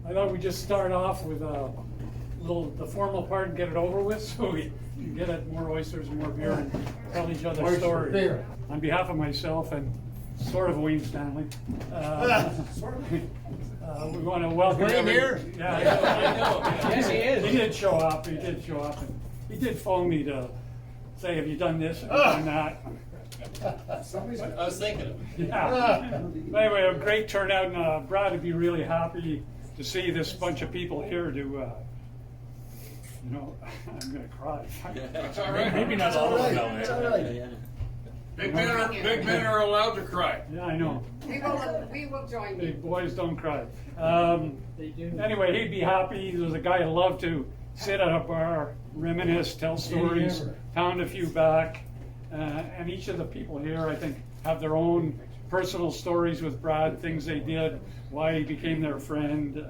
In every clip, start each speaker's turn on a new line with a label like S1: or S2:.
S1: I thought we'd just start off with the formal part and get it over with, so we can get at more oysters and more beer and tell each other stories. Beer. On behalf of myself and sort of Wayne Stanley, we want to welcome
S2: Wayne here?
S1: Yeah, I know.
S2: Yes, he is.
S1: He did show up. He did show up, and he did phone me to say, "Have you done this? Have you done that?"
S2: I was thinking of it.
S1: Yeah. But anyway, a great turnout, and Brad would be really happy to see this bunch of people here to, I'm going to cry.
S2: It's all right. Maybe not all of them.
S3: It's all right.
S4: Big men are allowed to cry.
S1: Yeah, I know.
S5: We will join you.
S1: Big boys don't cry. Anyway, he'd be happy. He was a guy who loved to sit at a bar, reminisce, tell stories, pound a few back. And each of the people here, I think, have their own personal stories with Brad, things they did, why he became their friend.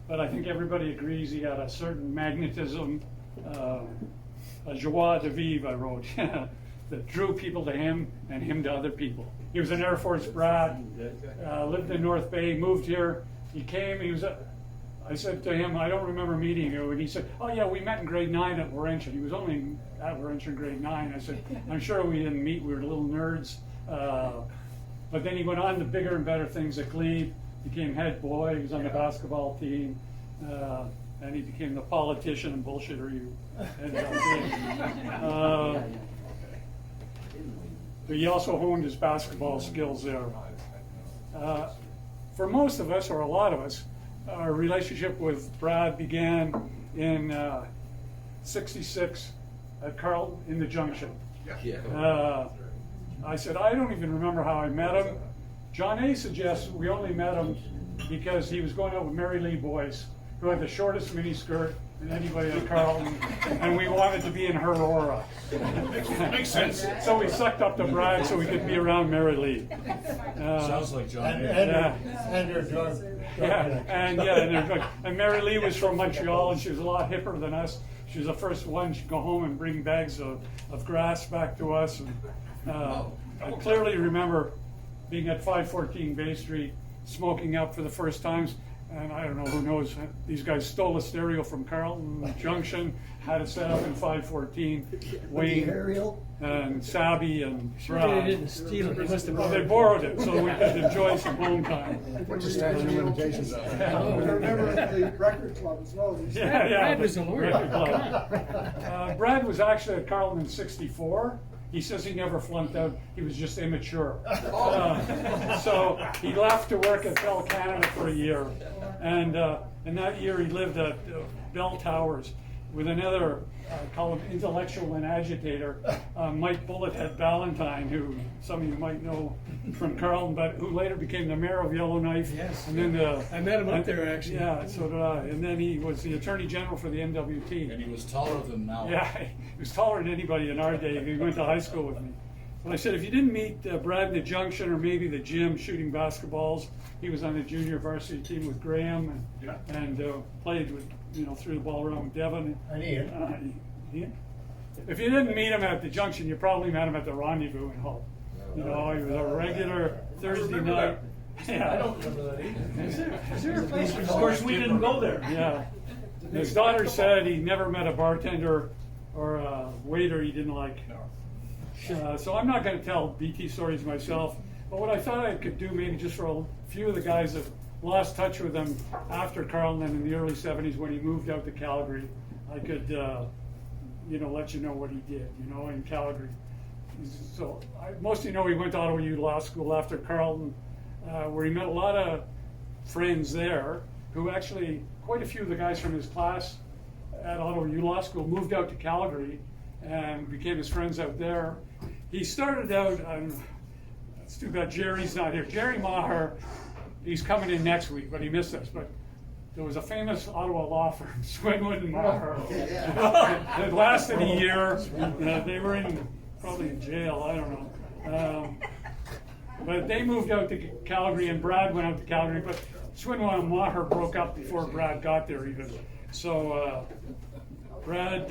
S1: But I think everybody agrees he had a certain magnetism, a joie de vivre, I wrote, that drew people to him and him to other people. He was an Air Force brat, lived in North Bay, moved here. He came, I said to him, I don't remember meeting you, and he said, oh yeah, we met in grade 9 at Laurentian. He was only at Laurentian grade 9. I said, I'm sure we didn't meet, we were little nerds. But then he went on to bigger and better things at Glebe, became head boy, he was on the basketball team, and he became the politician and bullshitter you ended up being. But he also honed his basketball skills there. For most of us, or a lot of us, our relationship with Brad began in '66 at Carlton in the Junction. I said, I don't even remember how I met him. John A. suggests we only met him because he was going out with Mary Lee boys, who had the shortest miniskirt than anybody at Carlton, and we wanted to be in her aura.
S4: Makes sense.
S1: So we sucked up to Brad so we could be around Mary Lee.
S2: Sounds like John.
S3: And your drug.
S1: And Mary Lee was from Montreal, and she was a lot hipper than us. She was the first one. She'd go home and bring bags of grass back to us. And, I clearly remember being at 514 Bay Street, smoking up for the first times. And I don't know, who knows, these guys stole a stereo from Carlton Junction, had it set up in 514. Wayne and Sabby and Brad.
S2: They didn't steal it, they must have
S1: They borrowed it so we could enjoy some home time.
S3: What's the statute of limitations on that?
S6: I remember at the record club as well.
S1: Yeah.
S2: Brad was a lawyer.
S1: Record club. Brad was actually at Carlton in '64. He says he never flunked out, he was just immature. So he left to work at Bell Canada for a year. And that year he lived at Bell Towers with another, call him intellectual and agitator, Mike Bullethead Ballantyne, who some of you might know from Carlton, but who later became the mayor of Yellowknife.
S2: Yes.
S1: And then
S2: I met him up there, actually.
S1: Yeah, so did I. And then he was the attorney general for the NWT.
S4: And he was taller than now.
S1: Yeah, he was taller than anybody in our day. He went to high school with me. But I said, if you didn't meet Brad in the Junction or maybe the gym shooting basketballs, he was on the junior varsity team with Graham and played with, threw the ball around with Devon.
S3: And Ian.
S1: If you didn't meet him at the Junction, you probably met him at the Rendezvous in Hull. He was a regular Thursday night.
S2: I don't remember that either. Is there a place? Of course, we didn't go there.
S1: Yeah. His daughter said he never met a bartender or a waiter he didn't like. So I'm not going to tell BT stories myself, but what I thought I could do maybe just for a few of the guys that lost touch with him after Carlton in the early '70s when he moved out to Calgary, I could, let you know what he did, in Calgary. So most of you know he went to Ottawa U Law School after Carlton, where he met a lot of friends there who actually, quite a few of the guys from his class at Ottawa U Law School moved out to Calgary and became his friends out there. He started out, it's too bad Jerry's not here. Jerry Maher, he's coming in next week, but he missed us. But there was a famous Ottawa law firm, Swinwood and Maher. It lasted a year. They were probably in jail, I don't know. But they moved out to Calgary, and Brad went out to Calgary. But Swinwood and Maher broke up before Brad got there even. So Brad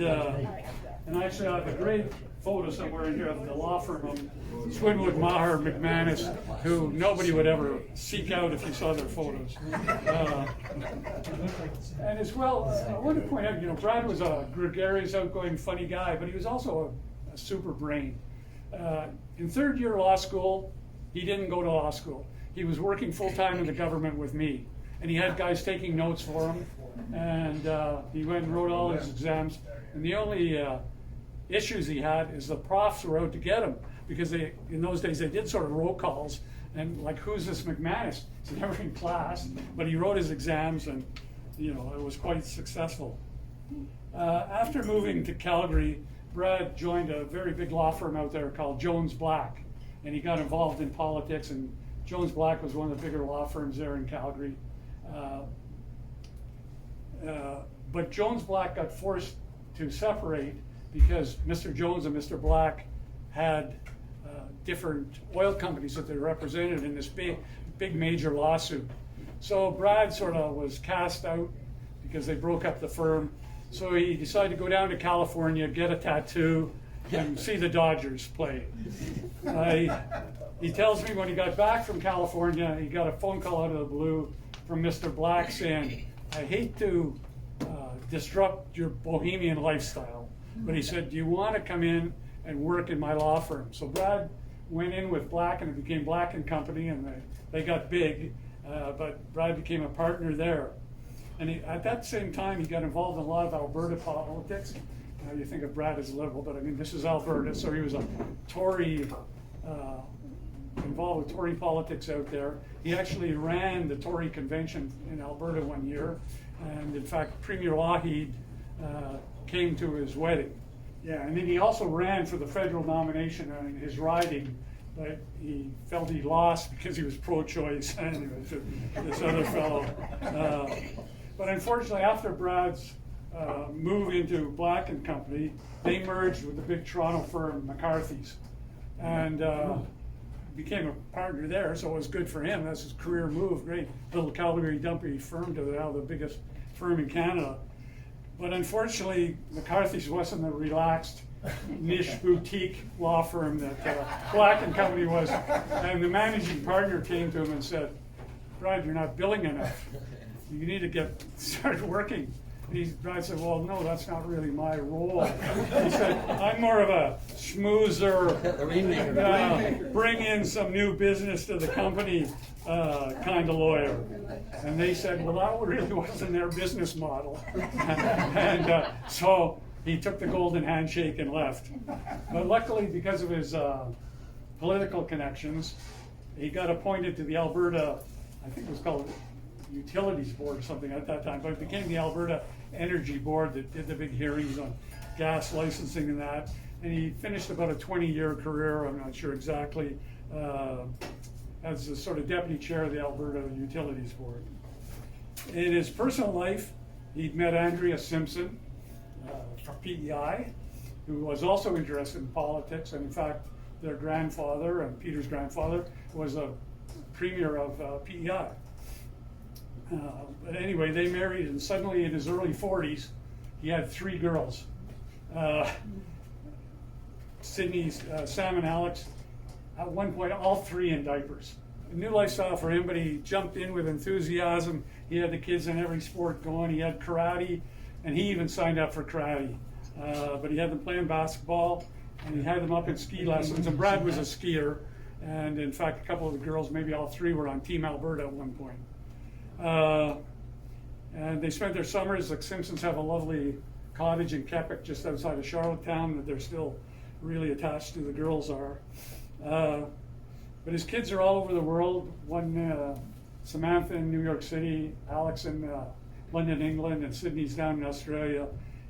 S1: And actually, I have a great photo somewhere in here of the law firm of Swinwood, Maher, McManus, who nobody would ever seek out if you saw their photos. And as well, I want to point out, Brad was a gregarious, outgoing, funny guy, but he was also a super brain. In third year law school, he didn't go to law school. He was working full-time in the government with me, and he had guys taking notes for him, and he went and wrote all his exams, and the only issues he had is the profs were out to get him, because in those days they did sort of roll calls, and like, who's this McManus? He's never in class, but he wrote his exams, and it was quite successful. After moving to Calgary, Brad joined a very big law firm out there called Jones Black, and he got involved in politics, and Jones Black was one of the bigger law firms there in Calgary. But Jones Black got forced to separate because Mr. Jones and Mr. Black had different oil companies that they represented in this big major lawsuit. So Brad sort of was cast out because they broke up the firm. So he decided to go down to California, get a tattoo, and see the Dodgers play. He tells me when he got back from California, he got a phone call out of the blue from Mr. Black saying, I hate to disrupt your bohemian lifestyle, but he said, do you want to come in and work in my law firm? So Brad went in with Black, and it became Black and Company, and they got big, but Brad became a partner there. And at that same time, he got involved in a lot of Alberta politics. You think of Brad as liberal, but I mean, this is Alberta, so he was a Tory, involved with Tory politics out there. He actually ran the Tory convention in Alberta one year, and in fact, Premier Lougheed came to his wedding. Yeah, and then he also ran for the federal nomination in his riding, but he felt he lost because he was pro-choice anyway, to this other fellow. But unfortunately, after Brad's move into Black and Company, they merged with the big Toronto firm McCarthy's, and became a partner there. So it was good for him. That's his career move. Great little Calgary dumpy firm to now the biggest firm in Canada. But unfortunately, McCarthy's wasn't the relaxed niche boutique law firm that Black and Company was. And the managing partner came to him and said, Brad, you're not billing enough. You need to start working. Brad said, well, no, that's not really my role. He said, I'm more of a schmoozer, bring in some new business to the company kind of lawyer. And they said, well, that really wasn't their business model. And so he took the golden handshake and left. But luckily, because of his political connections, he got appointed to the Alberta, I think it was called Utilities Board or something at that time, but it became the Alberta Energy Board that did the big hearings on gas licensing and that. And he finished about a 20-year career, I'm not sure exactly, as the sort of deputy chair of the Alberta Utilities Board. In his personal life, he'd met Andrea Simpson from PEI, who was also interested in politics, and in fact, their grandfather and Peter's grandfather was a premier of PEI. But anyway, they married, and suddenly in his early 40s, he had 3 girls. Sydney, Sam, and Alex, at one point, all 3 in diapers. A new lifestyle for him, but he jumped in with enthusiasm. He had the kids in every sport going. He had karate, and he even signed up for karate. But he had them playing basketball, and he had them up in ski lessons. And Brad was a skier, and in fact, a couple of the girls, maybe all 3, were on Team Alberta at one point. And they spent their summers, like Simpsons have a lovely cottage in Quebec just outside of Charlottetown that they're still really attached to, the girls are. But his kids are all over the world. One, Samantha in New York City, Alex in London, England, and Sydney's down in Australia,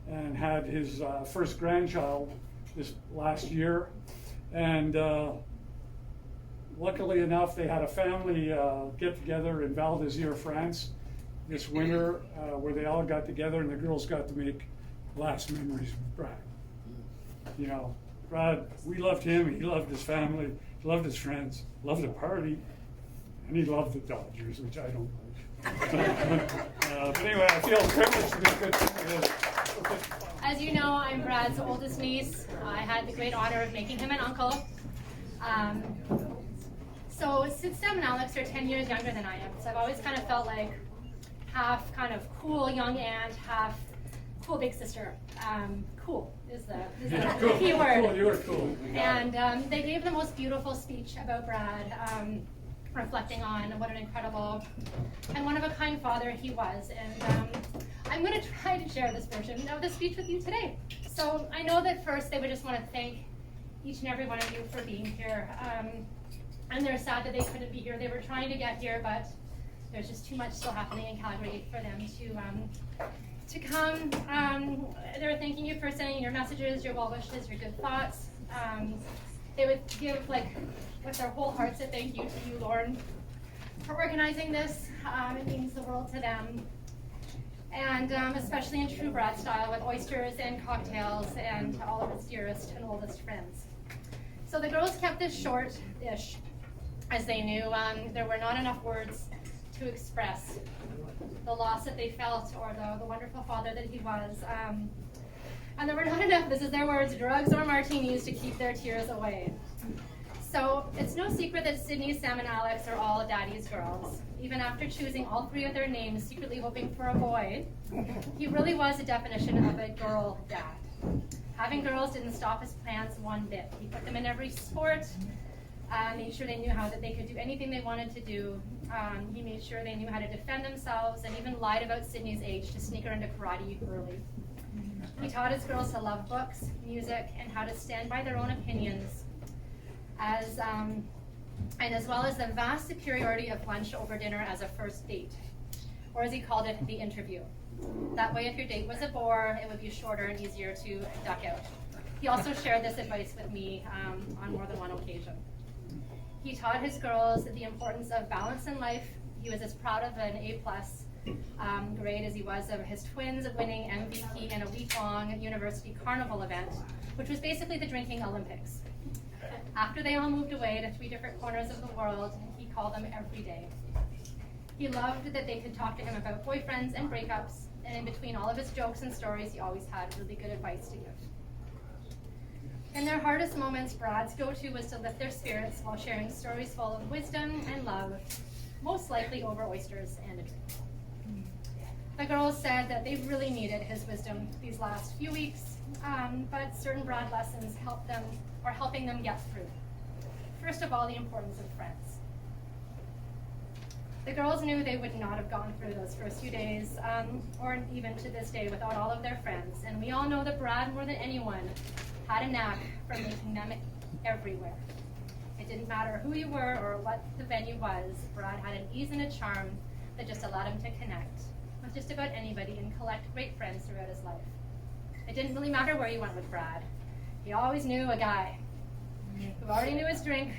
S1: and had his first grandchild this last year. And luckily enough, they had a family get-together in Val d'Isère, France, this winter, where they all got together, and the girls got to make last memories with Brad. You know, Brad, we loved him, he loved his family, he loved his friends, loved to party, and he loved the Dodgers, which I don't like. But anyway, I feel privileged to be a good friend of his.
S7: as you know, I'm Brad's oldest niece. I had the great honor of making him an uncle. So since Sam and Alex are 10 years younger than I am, so I've always kind of felt like half kind of cool young aunt, half cool big sister. Cool is the key word.
S1: Cool, you were cool.
S7: And they gave the most beautiful speech about Brad, reflecting on what an incredible and one-of-a-kind father he was. And I'm going to try to share this version of the speech with you today. So I know that first they would just want to thank each and every one of you for being here. And they're sad that they couldn't be here. They were trying to get here, but there's just too much still happening in Calgary for them to come. They're thanking you for sending your messages, your well wishes, your good thoughts. They would give, like, with their whole hearts, a thank you to you, Lauren, for organizing this. It means the world to them. And especially in true Brad style, with oysters and cocktails and all of his dearest and oldest friends. So the girls kept this short-ish, as they knew there were not enough words to express the loss that they felt or the wonderful father that he was. And there were not enough, this is their words, drugs or martinis to keep their tears away. So it's no secret that Sydney, Sam, and Alex are all Daddy's girls. Even after choosing all three of their names, secretly hoping for a boy, he really was the definition of a girl dad. Having girls didn't stop his plans one bit. He put them in every sport, made sure they knew that they could do anything they wanted to do. He made sure they knew how to defend themselves and even lied about Sydney's age to sneak her into karate early. He taught his girls to love books, music, and how to stand by their own opinions, as well as the vast superiority of lunch over dinner as a first date, or as he called it, the interview. That way, if your date was a bore, it would be shorter and easier to duck out. He also shared this advice with me on more than one occasion. He taught his girls the importance of balance in life. He was as proud of an A+ grade as he was of his twins winning MVP in a week-long university carnival event, which was basically the drinking Olympics. After they all moved away to 3 different corners of the world, he called them every day. He loved that they could talk to him about boyfriends and breakups, and in between all of his jokes and stories, he always had really good advice to give. In their hardest moments, Brad's go-to was to lift their spirits while sharing stories full of wisdom and love, most likely over oysters and a drink. The girls said that they really needed his wisdom these last few weeks, but certain Brad lessons helping them get through. First of all, the importance of friends. The girls knew they would not have gone through those first few days, or even to this day, without all of their friends. And we all know that Brad, more than anyone, had a knack for making them everywhere. It didn't matter who you were or what the venue was, Brad had an ease and a charm that just allowed him to connect with just about anybody and collect great friends throughout his life. It didn't really matter where you went with Brad. He always knew a guy who already knew his drink,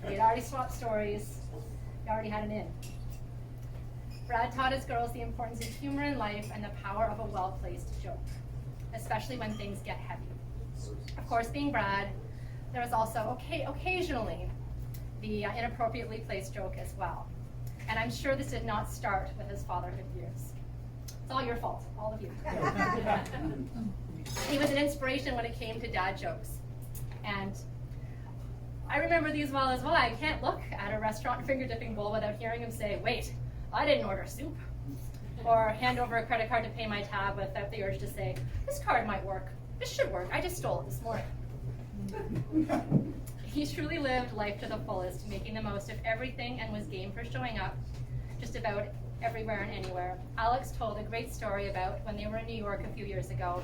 S7: he had already swapped stories, he already had an in. Brad taught his girls the importance of humor in life and the power of a well-placed joke, especially when things get heavy. Of course, being Brad, there was also occasionally the inappropriately placed joke as well. And I'm sure this did not start with his fatherhood years. It's all your fault, all of you. He was an inspiration when it came to dad jokes. And I remember these well as well. I can't look at a restaurant finger-dipping bowl without hearing him say, "Wait, I didn't order soup." Or hand over a credit card to pay my tab without the urge to say, "This card might work. This should work. I just stole it this morning." He truly lived life to the fullest, making the most of everything and was game for showing up just about everywhere and anywhere. Alex told a great story about when they were in New York a few years ago.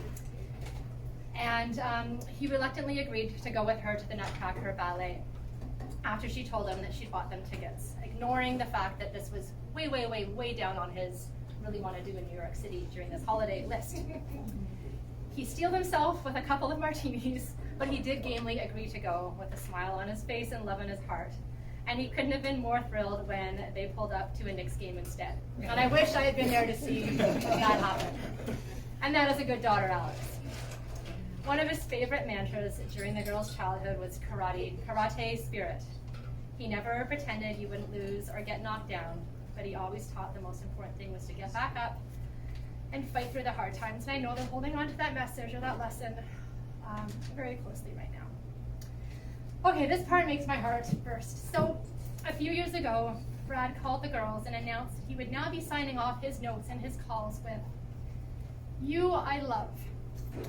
S7: And he reluctantly agreed to go with her to the Nutcracker Ballet after she told him that she'd bought them tickets, ignoring the fact that this was way, way, way, way down on his really want to do in New York City during this holiday list. He steeled himself with a couple of martinis, but he did gamely agree to go with a smile on his face and love in his heart. And he couldn't have been more thrilled when they pulled up to a Knicks game instead. And I wish I had been there to see that happen. And that is a good daughter, Alex. One of his favorite mantras during the girls' childhood was karate spirit. He never pretended you wouldn't lose or get knocked down, but he always taught the most important thing was to get back up, and fight through the hard times. And I know they're holding on to that message or that lesson very closely right now. Okay, this part makes my heart burst. So a few years ago, Brad called the girls and announced he would now be signing off his notes and his calls with, "You I love."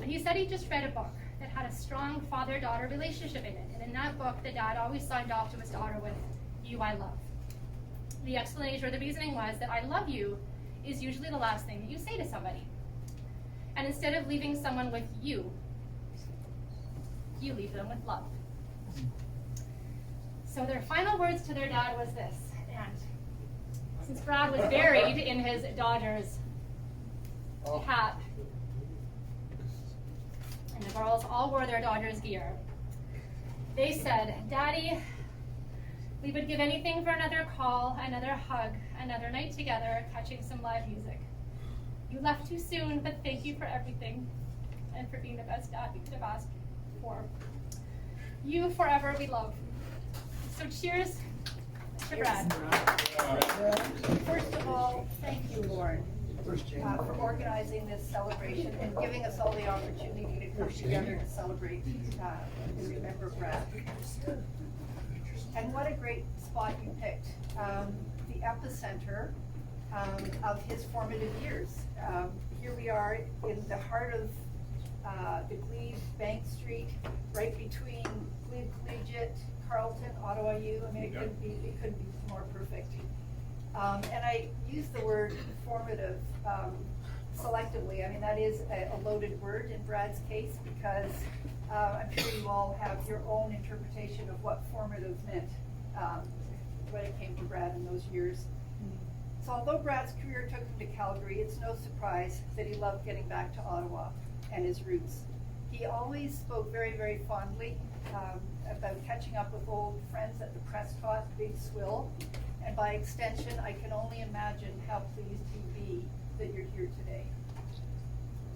S7: And he said he just read a book that had a strong father-daughter relationship in it. And in that book, the dad always signed off to his daughter with, "You I love." The explanation or the reasoning was that "I love you" is usually the last thing that you say to somebody. And instead of leaving someone with you leave them with love. So their final words to their dad was this, and since Brad was buried in his daughter's hat, and the girls all wore their daughter's gear, they said, "Daddy, we would give anything for another call, another hug, another night together, catching some live music. You left too soon, but thank you for everything and for being the best dad we could have asked for. You forever we love." So cheers to Brad.
S8: First of all, thank you, Lauren, for organizing this celebration and giving us all the opportunity to come together to celebrate and remember Brad. And what a great spot you picked, the epicenter of his formative years. Here we are in the heart of the Glebe Bank Street, right between Glebe Collegiate, Carleton, Ottawa U. I mean, it couldn't be more perfect. And I use the word formative selectively. I mean, that is a loaded word in Brad's case, because I'm sure you all have your own interpretation of what formative meant when it came to Brad in those years. So although Brad's career took him to Calgary, it's no surprise that he loved getting back to Ottawa and his roots. He always spoke very, very fondly about catching up with old friends at the Prescott Big Swill, and by extension, I can only imagine how pleased he'd be that you're here today.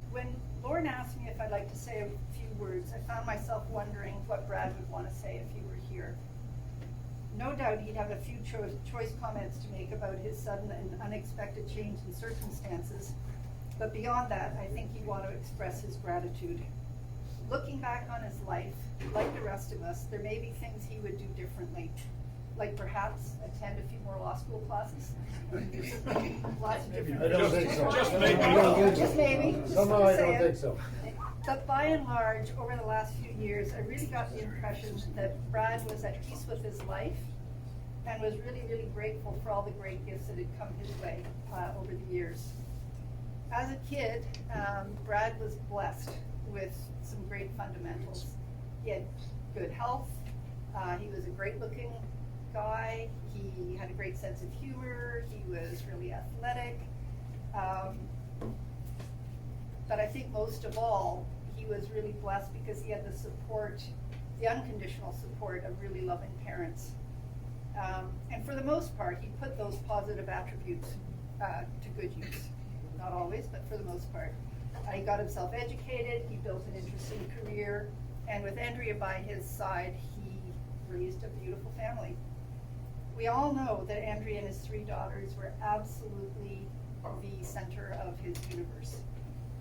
S8: When Lauren asked me if I'd like to say a few words, I found myself wondering what Brad would want to say if he were here. No doubt he'd have a few choice comments to make about his sudden and unexpected change in circumstances, but beyond that, I think he'd want to express his gratitude. Looking back on his life, like the rest of us, there may be things he would do differently, like perhaps attend a few more law school classes. Lots of different.
S3: I don't think so.
S4: Just maybe.
S8: Just maybe. Just
S3: Somehow I don't
S8: saying.
S3: think so.
S8: But by and large, over the last few years, I really got the impression that Brad was at peace with his life and was really, really grateful for all the great gifts that had come his way over the years. As a kid, Brad was blessed with some great fundamentals. He had good health. He was a great-looking guy. He had a great sense of humor. He was really athletic. But I think most of all, he was really blessed because he had the support, the unconditional support of really loving parents. And for the most part, he put those positive attributes to good use. Not always, but for the most part. He got himself educated, he built an interesting career, and with Andrea by his side, he raised a beautiful family. We all know that Andrea and his 3 daughters were absolutely the center of his universe.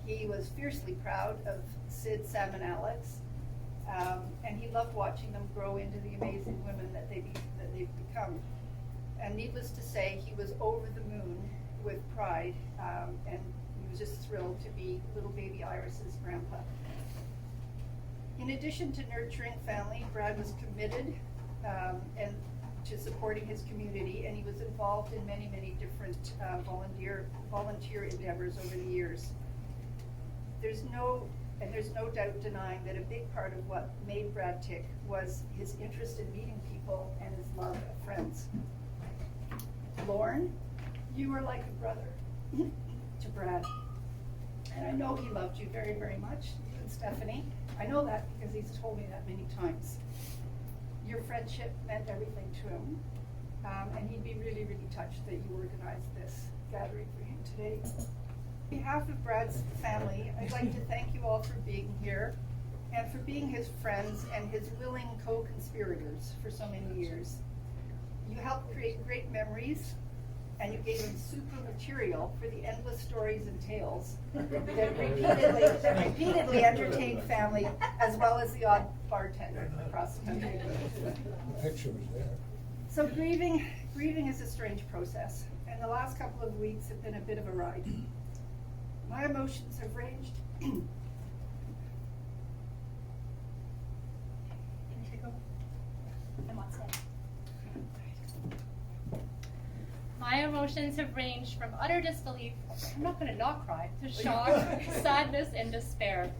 S8: He was fiercely proud of Sid, Sam, and Alex, and he loved watching them grow into the amazing women that they've become. And needless to say, he was over the moon with pride, and he was just thrilled to be little baby Iris's grandpa. In addition to nurturing family, Brad was committed and to supporting his community, and he was involved in many, many different volunteer endeavors over the years. There's no doubt denying that a big part of what made Brad tick was his interest in meeting people and his love of friends. Lauren, you were like a brother to Brad. And I know he loved you very, very much, you and Stephanie. I know that because he's told me that many times. Your friendship meant everything to him. And he'd be really, really touched that you organized this gathering for him today. On behalf of Brad's family, I'd like to thank you all for being here and for being his friends and his willing co-conspirators for so many years. You helped create great memories and you gave him super material for the endless stories and tales that repeatedly entertained family as well as the odd bartender across the country.
S3: The picture was there.
S8: So grieving is a strange process, and the last couple of weeks have been a bit of a ride. My emotions have ranged.
S7: My emotions have ranged from utter disbelief, I'm not gonna not cry, to shock, sadness, and despair.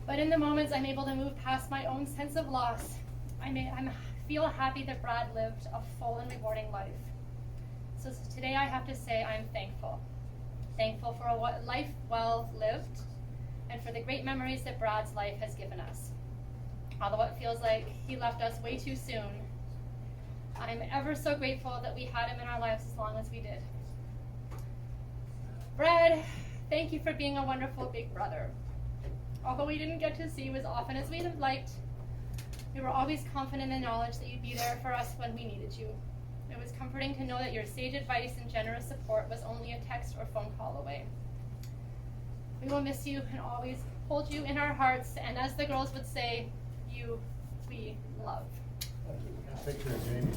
S7: But in the moments I'm able to move past my own sense of loss, I feel happy that Brad lived a full and rewarding life. So today I have to say I'm thankful. Thankful for a life well lived, and for the great memories that Brad's life has given us. Although it feels like he left us way too soon, I'm ever so grateful that we had him in our lives as long as we did. Brad, thank you for being a wonderful big brother. Although we didn't get to see you as often as we'd have liked, we were always confident in the knowledge that you'd be there for us when we needed you. It was comforting to know that your sage advice and generous support was only a text or phone call away. We will miss you and always hold you in our hearts, and as the girls would say, you we love.
S3: Picture of Jamie.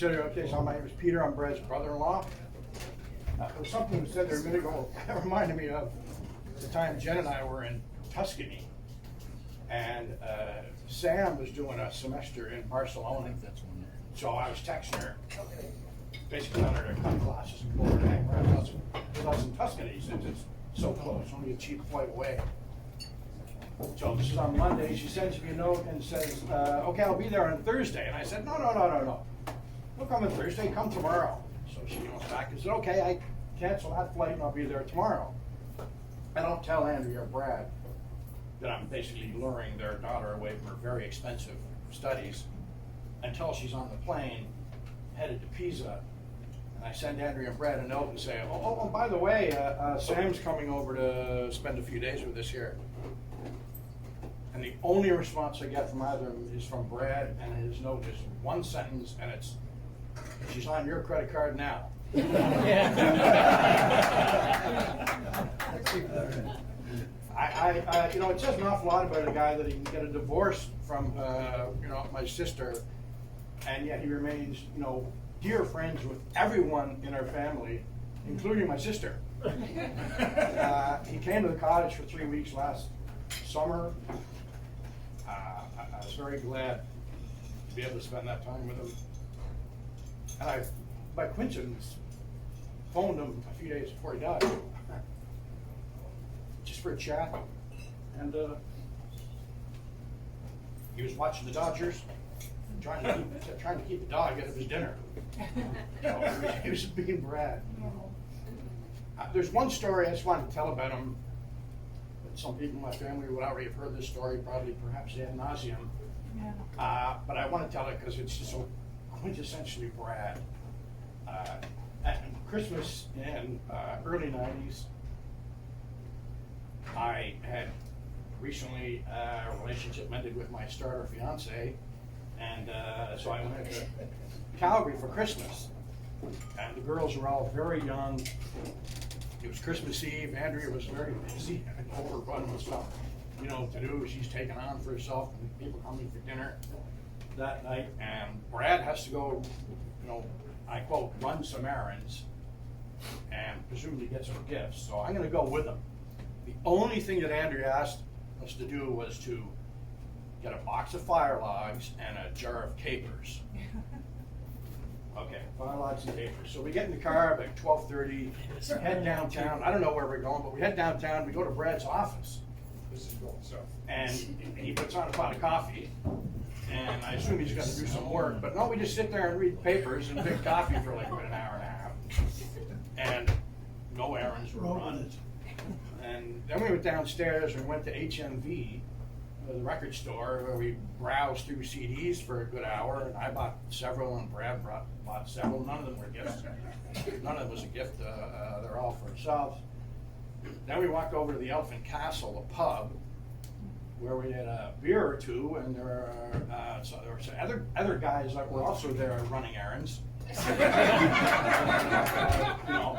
S3: Okay, so my name is Peter, I'm Brad's brother-in-law. There was something you said there a minute ago that reminded me of the time Jen and I were in Tuscany. And Sam was doing a semester in Barcelona. So I was texting her, basically telling her to cut classes and go over to hang around with us in Tuscany since it's so close, only a cheap flight away. So this is on Monday. She sends me a note and says, okay, I'll be there on Thursday. And I said, no. Don't come on Thursday, come tomorrow. So she goes back and said, okay, I cancel that flight and I'll be there tomorrow. I don't tell Andrea or Brad that I'm basically luring their daughter away from her very expensive studies until she's on the plane headed to Pisa. And I send Andrea and Brad a note and say, oh, by the way, Sam's coming over to spend a few days with us here. And the only response I get from either of them is from Brad, and his note is one sentence, and it's, she's on your credit card now. You know, it says an awful lot about a guy that he can get a divorce from, you know, my sister, and yet he remains, you know, dear friends with everyone in our family, including my sister. He came to the cottage for 3 weeks last summer. I was very glad to be able to spend that time with him. And I, by coincidence, phoned him a few days before he died, just for a chat. And he was watching the Dodgers, trying to keep the dog out of his dinner. He was being Brad. There's one story I just wanted to tell about him. Some people in my family would already have heard this story, probably perhaps ad nauseum. But I want to tell it because it's just so quintessentially Brad. At Christmas in early 90s, I had recently a relationship ended with my starter fiance, and so I went to Calgary for Christmas. And the girls were all very young. It was Christmas Eve. Andrea was very busy and overrun with stuff, you know, to do. She's taken on for herself and people coming for dinner that night. And Brad has to go, you know, I quote, run some errands and presumably get some gifts. So I'm going to go with him. The only thing that Andrea asked us to do was to get a box of fire logs and a jar of capers. Okay, fire logs and capers. So we get in the car about 12:30, head downtown. I don't know where we're going, but we head downtown. We go to Brad's office. And he puts on a pot of coffee. And I assume he's going to do some work. But no, we just sit there and read papers and drink coffee for like about an hour and a half. And no errands were run. And then we went downstairs and went to HMV, the record store, where we browsed through CDs for a good hour. And I bought several, and Brad bought several. None of them were gifts. None of it was a gift. They're all for themselves. Then we walked over to the Elephant Castle, a pub, where we had a beer or two, and there were some other guys that were also there running errands. You know.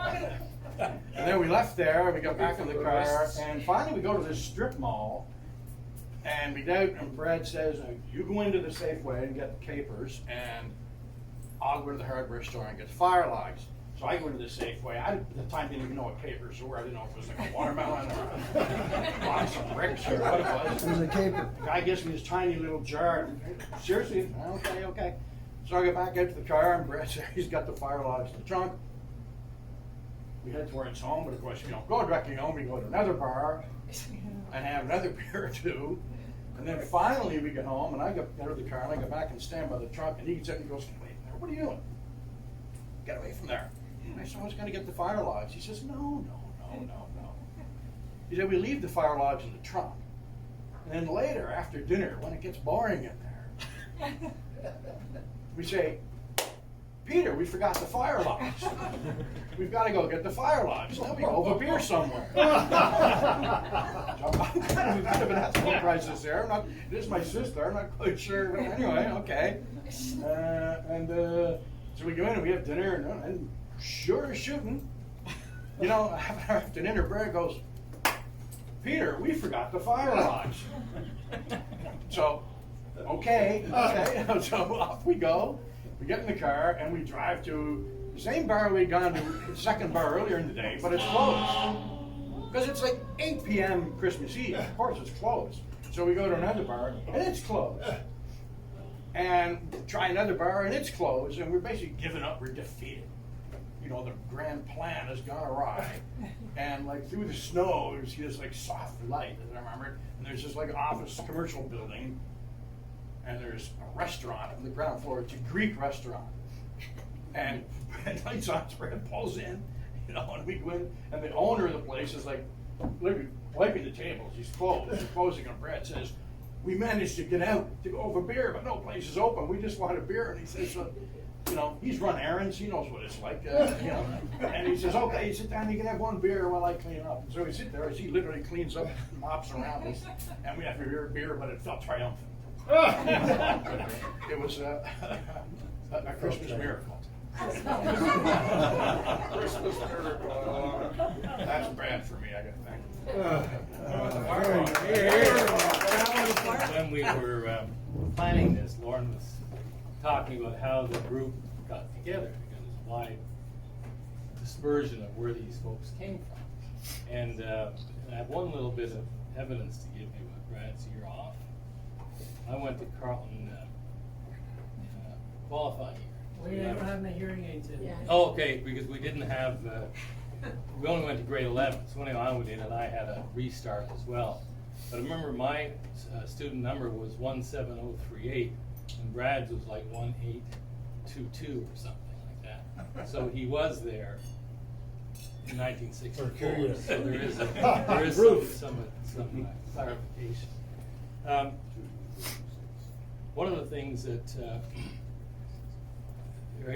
S3: And then we left there, we got back in the car, and finally we go to this strip mall, and we get out, and Brad says, you go into the Safeway and get the capers, and I'll go to the hardware store and get the fire logs. So I go into the Safeway. I at the time didn't even know what capers were. I didn't know if it was like a watermelon or a box of bricks or what it was.
S6: It was a caper.
S3: The guy gives me this tiny little jar. Seriously? Okay. So I go back out to the car, and Brad says he's got the fire logs in the trunk. We head towards home, but of course we don't go directly home. We go to another bar and have another beer or two. And then finally we get home, and I get out of the car, and I go back and stand by the trunk, and he gets up and he goes, wait, what are you doing? Get away from there. And I said, I was going to get the fire logs. He says, no. He said, we leave the fire logs in the trunk. And then later, after dinner, when it gets boring in there, we say, Peter, we forgot the fire logs. We've got to go get the fire logs. Then we go over beer somewhere. So I'm kind of a bit of an ethical crisis there. It is my sister. I'm not quite sure. But anyway, okay. So we go in and we have dinner, and sure as shooting, you know, after dinner, Brad goes, Peter, we forgot the fire logs. So, okay. So off we go. We get in the car and we drive to the same bar we'd gone to, the second bar earlier in the day, but it's closed. Because it's like 8 p.m. Christmas Eve. Of course it's closed. So we go to another bar and it's closed. And try another bar and it's closed. And we're basically giving up. We're defeated. You know, the grand plan has gone awry. And like through the snow, you see this like soft light, as I remember. And there's this like office commercial building. And there's a restaurant on the ground floor. It's a Greek restaurant. And Brad lights on, Brad pulls in, you know, and we go in, and the owner of the place is like literally wiping the tables. He's closing, and Brad says, we managed to get out to go over beer, but no place is open. We just want a beer. And he says, you know, he's run errands. He knows what it's like, you know. And he says, okay, sit down. You can have one beer while I clean up. And so we sit there as he literally cleans up, mops around us, and we have a beer, but it felt triumphant. It was a Christmas miracle.
S4: Christmas miracle.
S3: That's Brad for me, I gotta thank.
S2: When we were planning this, Lauren was talking about how the group got together, because there's a wide dispersion of where these folks came from. And I have one little bit of evidence to give you about Brad's year off. I went to Carleton qualifying year.
S9: We don't have any hearing aids in. Yeah.
S2: Oh, okay, because we didn't have, we only went to grade 11, so when I did, and I had a restart as well. But I remember my student number was 17038, and Brad's was like 1822 or something like that. So he was there in 1964. So there is some clarification. One of the things that,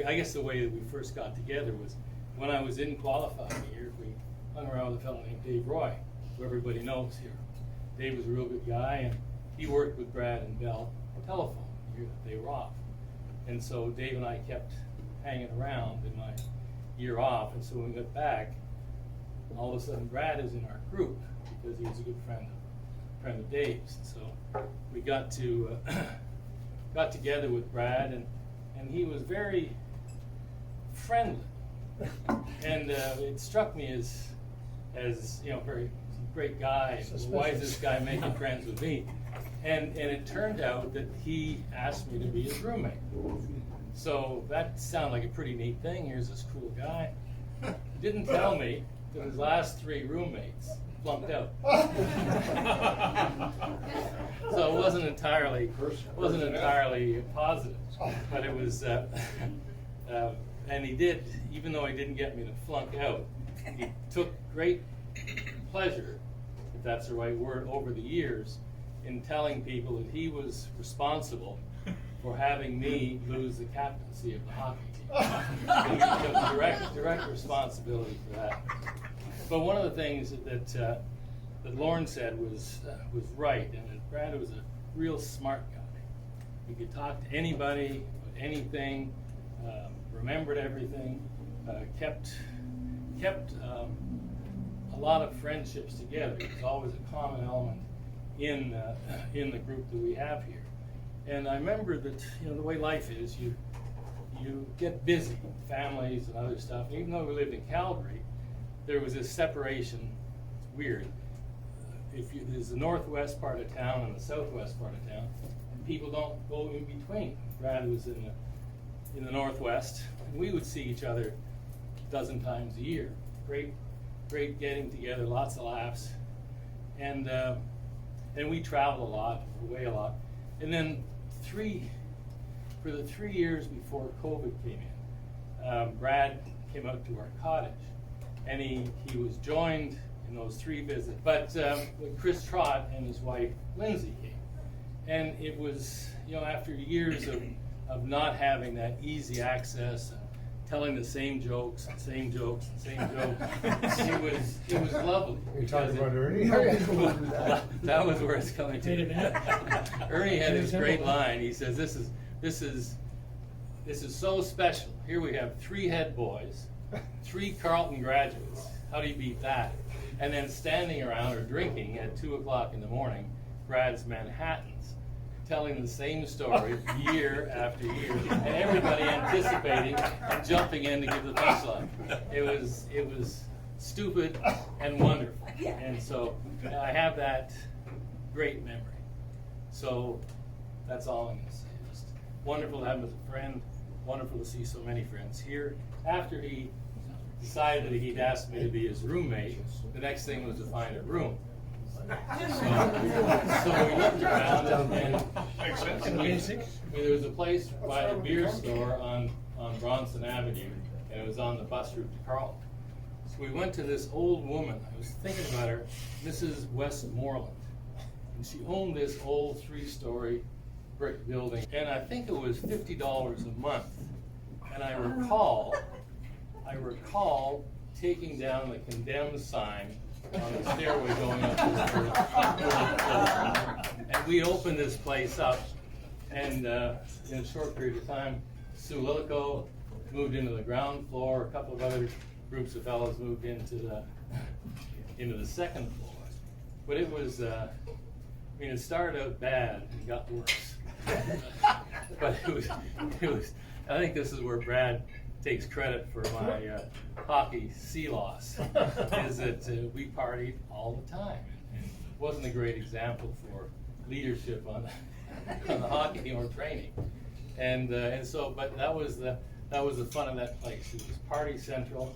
S2: I guess the way that we first got together was when I was in qualifying year, we hung around with a fellow named Dave Roy, who everybody knows here. Dave was a real good guy, and he worked with Brad and Bell telephone the year that they were off. And so Dave and I kept hanging around in my year off, and so when we got back, all of a sudden Brad is in our group because he was a good friend of Dave's. And so we got to got together with Brad, and he was very friendly, and it struck me as you know, very great guy, why is this guy making friends with me? And it turned out that he asked me to be his roommate. So that sounded like a pretty neat thing. Here's this cool guy. He didn't tell me that his last 3 roommates flunked out. So it wasn't entirely positive, but it was. And he did, even though he didn't get me to flunk out, he took great pleasure, if that's the right word, over the years in telling people that he was responsible for having me lose the captaincy of the hockey team. He took direct responsibility for that. But one of the things that Lorne said was right, and that Brad was a real smart guy. He could talk to anybody about anything, remembered everything, kept a lot of friendships together. There's always a common element in the group that we have here. And I remember that, you know, the way life is, you get busy, families and other stuff. And even though we lived in Calgary, there was this separation. It's weird. There's the northwest part of town and the southwest part of town, and people don't go in between. Brad was in the northwest, and we would see each other a dozen times a year. Great getting together, lots of laughs, and we traveled a lot, away a lot. And then for the 3 years before COVID came in, Brad came out to our cottage, and he was joined in those 3 visits. But Chris Trott and his wife Lindsay came, and it was, you know, after years of not having that easy access, and telling the same jokes, it was lovely.
S10: You're talking about Ernie?
S2: That was where it's coming to. Ernie had this great line. He says, "This is so special. Here we have 3 head boys, 3 Carleton graduates. How do you beat that?" And then standing around or drinking at 2 o'clock in the morning, Brad's Manhattans, telling the same story year after year, and everybody anticipating and jumping in to give the punchline. It was stupid and wonderful, and so I have that great memory. So that's all I'm going to say. Just wonderful to have him as a friend. Wonderful to see so many friends here. After he decided that he'd asked me to be his roommate, the next thing was to find a room. So we looked around, and there was a place by a beer store on Bronson Avenue, and it was on the bus route to Carleton. So we went to this old woman. I was thinking about her, Mrs. Westmoreland, and she owned this old 3-story brick building, and I think it was $50 a month. And I recall taking down the condemned sign on the stairway going up to the first floor. And we opened this place up, and in a short period of time, Sue Lillico moved into the ground floor. A couple of other groups of fellows moved into the second floor. But it was, it started out bad and got worse. But it was. I think this is where Brad takes credit for my hockey sea loss, is that we partied all the time, and it wasn't a great example for leadership on the hockey or training, and so, but that was the fun of that place. It was party central,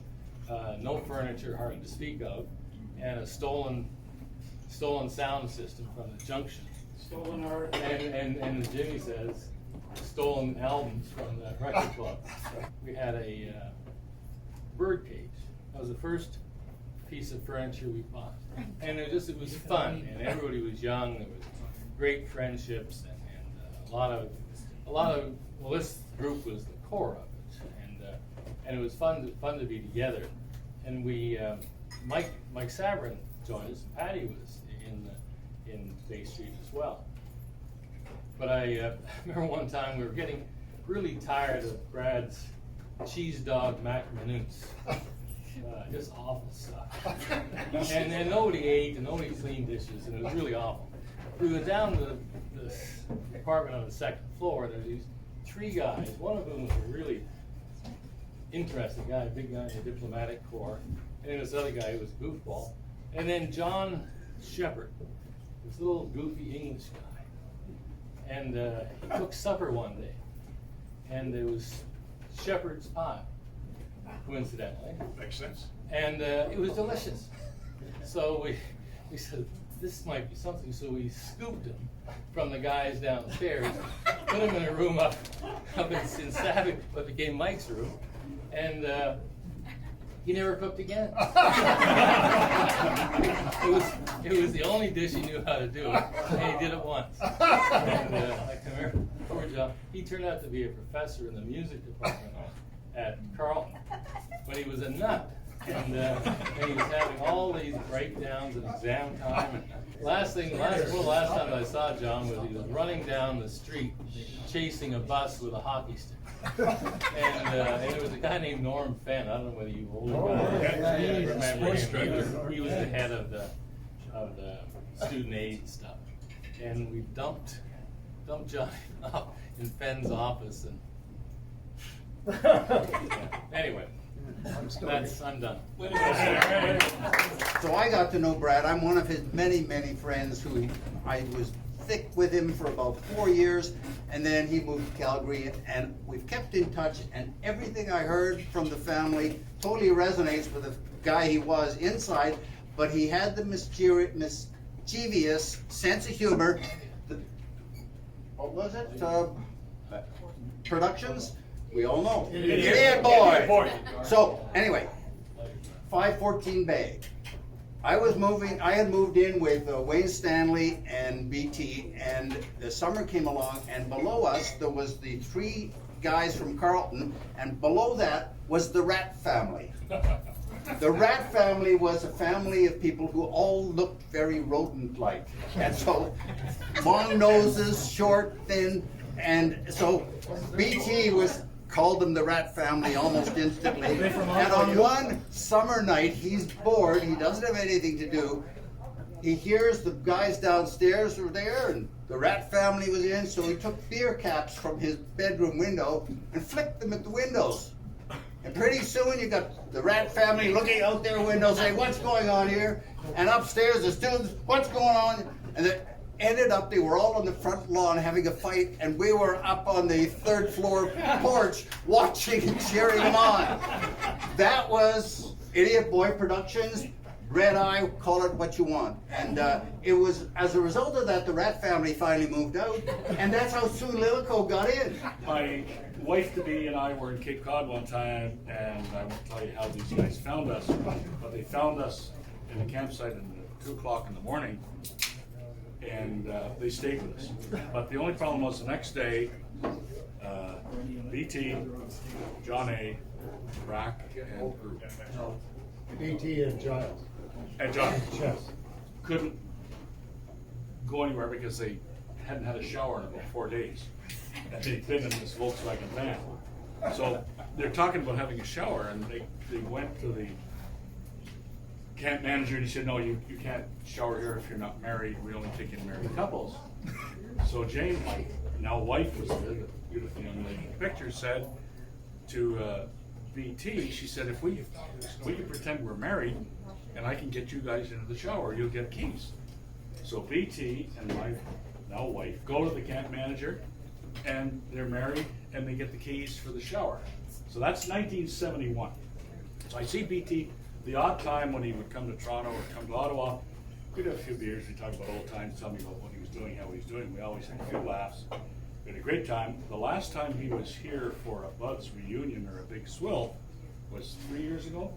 S2: no furniture hardly to speak of, and a stolen sound system from the Junction,
S1: Stolen art.
S2: and as Jimmy says, stolen albums from the record club. We had a bird cage. That was the first piece of furniture we bought, and it was fun, and everybody was young. There was great friendships, and a lot of well, this group was the core of it, and it was fun to be together. And we Mike Sabrin joined us. Patty was in Bay Street as well. But I remember one time we were getting really tired of Brad's cheese dog McManus. Just awful stuff. And nobody ate, and nobody cleaned dishes, and it was really awful. We went down to the apartment on the second floor. There were these 3 guys. One of them was a really interesting guy, a big guy in the diplomatic corps. And then this other guy who was a goofball. And then John Shepard, this little goofy English guy. And he cooked supper one day, and it was shepherd's pie, coincidentally.
S4: Makes sense.
S2: And it was delicious. So we said, this might be something. So we scooped him from the guys downstairs, put him in a room up in Savage, what became Mike's room, and he never cooked again. It was the only dish he knew how to do, and he did it once. And I can remember, poor John, he turned out to be a professor in the music department at Carleton, but he was a nut. And he was having all these breakdowns at exam time. And last time I saw John was he was running down the street chasing a bus with a hockey stick. And it was a guy named Norm Fenn. I don't know whether you older guys remember him. He was the head of the student aid stuff. And we dumped Johnny off in Fenn's office. And anyway, I'm done.
S10: So I got to know Brad. I'm one of his many, many friends who I was thick with him for about 4 years, and then he moved to Calgary, and we've kept in touch, and everything I heard from the family totally resonates with the guy he was inside, but he had the mischievous sense of humor. What was it? Productions? We all know. Idiot boy. So anyway, 514 Bay. I had moved in with Wayne Stanley and BT, and the summer came along, and below us there was the 3 guys from Carleton, and below that was the Rat family. The Rat family was a family of people who all looked very rodent-like, and so long noses, short, thin, and so BT called them the Rat family almost instantly. And on one summer night, he's bored, he doesn't have anything to do. He hears the guys downstairs were there, and the Rat family was in, so he took beer caps from his bedroom window and flicked them at the windows. And pretty soon you got the Rat family looking out their window saying, "What's going on here?" And upstairs the students, "What's going on?" And they ended up, they were all on the front lawn having a fight, and we were up on the 3rd floor porch watching and cheering them on. That was Idiot Boy Productions, Red Eye, call it what you want. And it was as a result of that the Rat family finally moved out, and that's how Sue Lilico got in.
S4: My wife-to-be and I were in Cape Cod one time, and I won't tell you how these guys found us, but they found us in the campsite at 2 o'clock in the morning, and they stayed with us. But the only problem was the next day, BT, John A., Brack, and group.
S6: BT and Giles.
S4: And John couldn't go anywhere because they hadn't had a shower in about 4 days. And they'd been in this Volkswagen van. So they're talking about having a shower, and they went to the camp manager, and he said, "No, you can't shower here if you're not married. We only take in married couples." So Jane, my now wife, was there, the beautiful young lady in the picture, said to BT, she said, if we can pretend we're married, and I can get you guys into the shower, you'll get keys. So BT and my now wife go to the camp manager, and they're married, and they get the keys for the shower. So that's 1971. So I see BT the odd time when he would come to Toronto or come to Ottawa. We'd have a few beers, we'd talk about old times, tell me about what he was doing, how he was doing. We always had a few laughs. We had a great time. The last time he was here for a Buds reunion or a big swill was 3 years ago,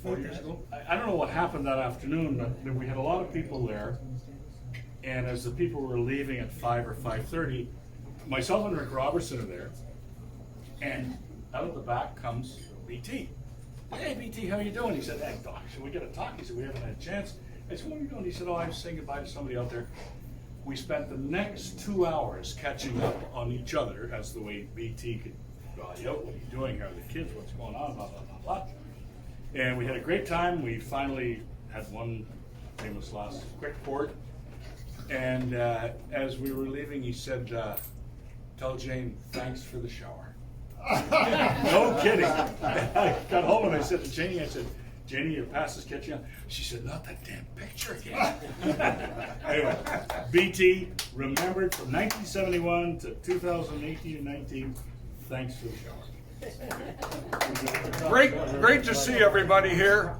S4: 4 years ago. I don't know what happened that afternoon, but we had a lot of people there. And as the people were leaving at 5 or 5:30, myself and Rick Robertson are there. And out of the back comes BT. "Hey, BT, how you doing?" He said, "Hey, Doc, should we get a talk?" He said, "We haven't had a chance." I said, "What are you doing?" He said, "Oh, I'm saying goodbye to somebody out there." We spent the next 2 hours catching up on each other as the way BT could, "Yo, what are you doing? How are the kids? What's going on? Blah, blah, blah, blah." And we had a great time. We finally had one famous last quick port. And as we were leaving, he said, "Tell Jane, thanks for the shower." No kidding. I got home and I said to Janie, I said, "Janie, your past is catching up." She said, "Not that damn picture again." Anyway, BT remembered from 1971 to 2018 and 19. Thanks for the shower.
S11: Great to see everybody here.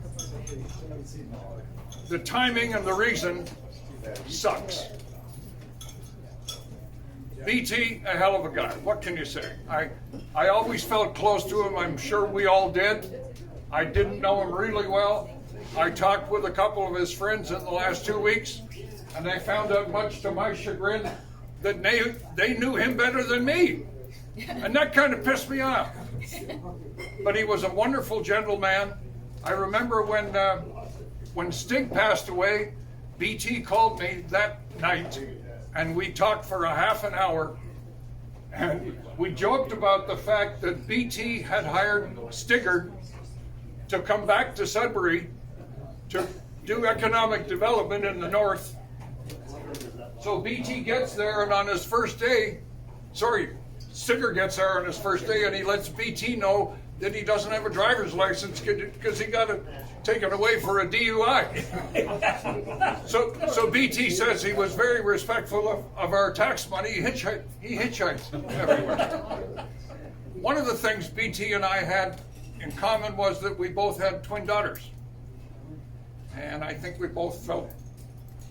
S11: The timing and the reason sucks. BT, a hell of a guy. What can you say? I always felt close to him. I'm sure we all did. I didn't know him really well. I talked with a couple of his friends in the last 2 weeks, and I found out, much to my chagrin, that they knew him better than me. And that kind of pissed me off. But he was a wonderful gentleman. I remember when Stig passed away, BT called me that night, and we talked for a half an hour, and we joked about the fact that BT had hired Stigger to come back to Sudbury to do economic development in the north. So BT gets there, and on his first day, Stigger gets there on his first day, and he lets BT know that he doesn't have a driver's license because he got it taken away for a DUI. So BT says he was very respectful of our tax money. He hitchhiked everywhere. One of the things BT and I had in common was that we both had twin daughters. And I think we both felt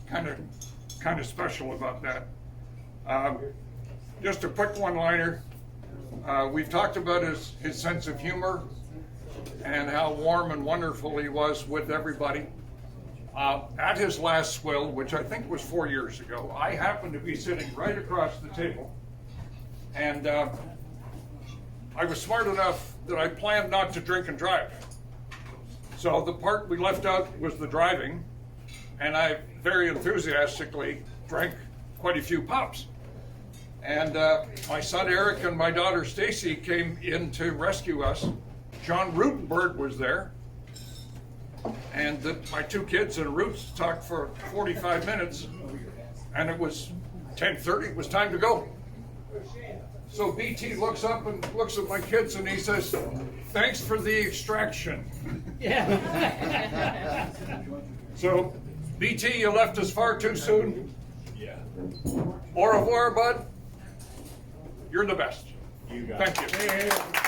S11: kind of special about that. Just a quick one-liner. We've talked about his sense of humor and how warm and wonderful he was with everybody. At his last swill, which I think was 4 years ago, I happened to be sitting right across the table. And I was smart enough that I planned not to drink and drive. So the part we left out was the driving, and I very enthusiastically drank quite a few pops. And my son Eric and my daughter Stacy came in to rescue us. John Rutenberg was there, and my two kids and Roots talked for 45 minutes, and it was 10:30. It was time to go. So BT looks up and looks at my kids, and he says, "Thanks for the extraction."
S2: Yeah.
S11: So BT, you left us far too soon. Yeah. Au revoir, bud. You're the best.
S6: You got
S11: Thank you.